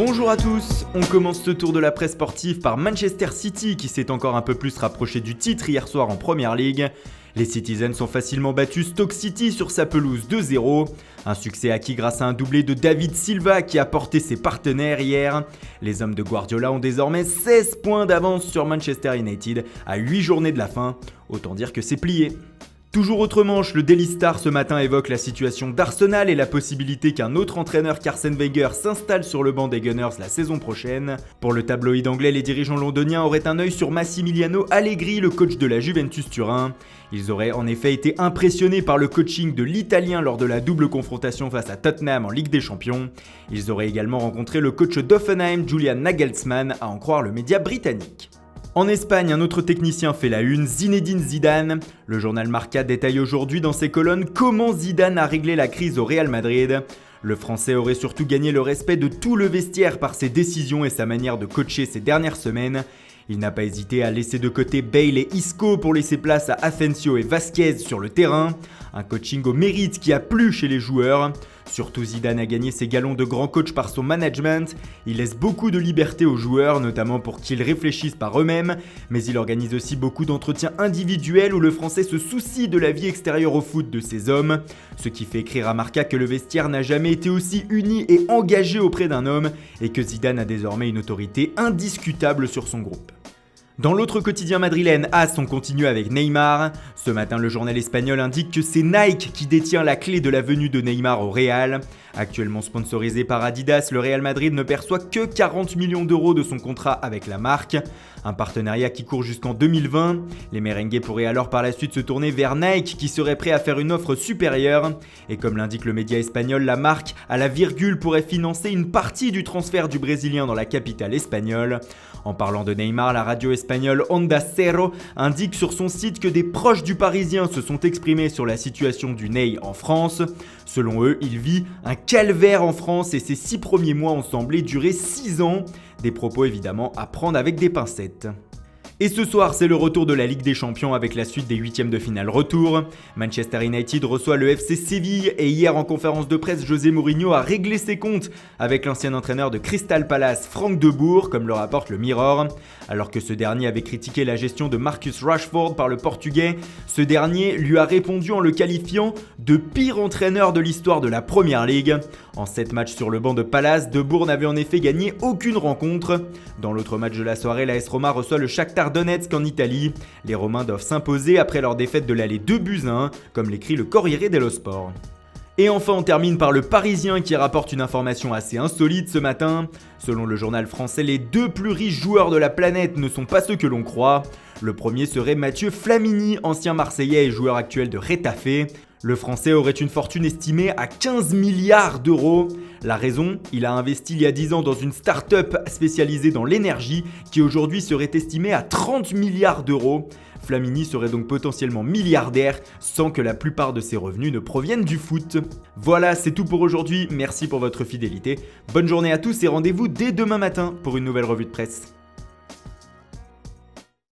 Bonjour à tous, on commence ce tour de la presse sportive par Manchester City qui s'est encore un peu plus rapproché du titre hier soir en Premier League. Les Citizens ont facilement battu Stoke City sur sa pelouse 2-0. Un succès acquis grâce à un doublé de David Silva qui a porté ses partenaires hier. Les hommes de Guardiola ont désormais 16 points d'avance sur Manchester United à 8 journées de la fin. Autant dire que c'est plié. Toujours autre manche, le Daily Star ce matin évoque la situation d'Arsenal et la possibilité qu'un autre entraîneur qu'Arsène Wenger s'installe sur le banc des Gunners la saison prochaine. Pour le tabloïd anglais, les dirigeants londoniens auraient un œil sur Massimiliano Allegri, le coach de la Juventus Turin. Ils auraient en effet été impressionnés par le coaching de l'Italien lors de la double confrontation face à Tottenham en Ligue des Champions. Ils auraient également rencontré le coach d'Hoffenheim, Julian Nagelsmann, à en croire le média britannique. En Espagne, un autre technicien fait la une, Zinedine Zidane. Le journal Marca détaille aujourd'hui dans ses colonnes comment Zidane a réglé la crise au Real Madrid. Le Français aurait surtout gagné le respect de tout le vestiaire par ses décisions et sa manière de coacher ces dernières semaines. Il n'a pas hésité à laisser de côté Bale et Isco pour laisser place à Asensio et Vasquez sur le terrain. Un coaching au mérite qui a plu chez les joueurs. Surtout Zidane a gagné ses galons de grand coach par son management. Il laisse beaucoup de liberté aux joueurs, notamment pour qu'ils réfléchissent par eux-mêmes, mais il organise aussi beaucoup d'entretiens individuels où le Français se soucie de la vie extérieure au foot de ses hommes. Ce qui fait écrire à Marca que le vestiaire n'a jamais été aussi uni et engagé auprès d'un homme et que Zidane a désormais une autorité indiscutable sur son groupe. Dans l'autre quotidien madrilène, AS, on continue avec Neymar. Ce matin, le journal espagnol indique que c'est Nike qui détient la clé de la venue de Neymar au Real. Actuellement sponsorisé par Adidas, le Real Madrid ne perçoit que 40 millions d'euros de son contrat avec la marque. Un partenariat qui court jusqu'en 2020. Les merengues pourraient alors par la suite se tourner vers Nike qui serait prêt à faire une offre supérieure. Et comme l'indique le média espagnol, la marque à la virgule pourrait financer une partie du transfert du Brésilien dans la capitale espagnole. En parlant de Neymar, la radio espagnole Onda Cero indique sur son site que des proches du Parisien se sont exprimés sur la situation du Ney en France. Selon eux, il vit un calvaire en France et ses 6 premiers mois ont semblé durer 6 ans. Des propos évidemment à prendre avec des pincettes. Et ce soir, c'est le retour de la Ligue des Champions avec la suite des huitièmes de finale retour. Manchester United reçoit le FC Séville et hier en conférence de presse, José Mourinho a réglé ses comptes avec l'ancien entraîneur de Crystal Palace, Frank de Boer, comme le rapporte le Mirror. Alors que ce dernier avait critiqué la gestion de Marcus Rashford par le Portugais, ce dernier lui a répondu en le qualifiant de pire entraîneur de l'histoire de la Premier League. En 7 matchs sur le banc de Palace, De Boer n'avait en effet gagné aucune rencontre. Dans l'autre match de la soirée, l'AS Roma reçoit le Shakhtar Donetsk en Italie. Les Romains doivent s'imposer après leur défaite de l'aller 2-1, comme l'écrit le Corriere dello Sport. Et enfin, on termine par le Parisien qui rapporte une information assez insolite ce matin. Selon le journal français, les 2 plus riches joueurs de la planète ne sont pas ceux que l'on croit. Le premier serait Mathieu Flamini, ancien Marseillais et joueur actuel de Retafe. Le Français aurait une fortune estimée à 15 milliards d'euros. La raison, il a investi il y a 10 ans dans une start-up spécialisée dans l'énergie qui aujourd'hui serait estimée à 30 milliards d'euros. Flamini serait donc potentiellement milliardaire sans que la plupart de ses revenus ne proviennent du foot. Voilà, c'est tout pour aujourd'hui. Merci pour votre fidélité. Bonne journée à tous et rendez-vous dès demain matin pour une nouvelle revue de presse.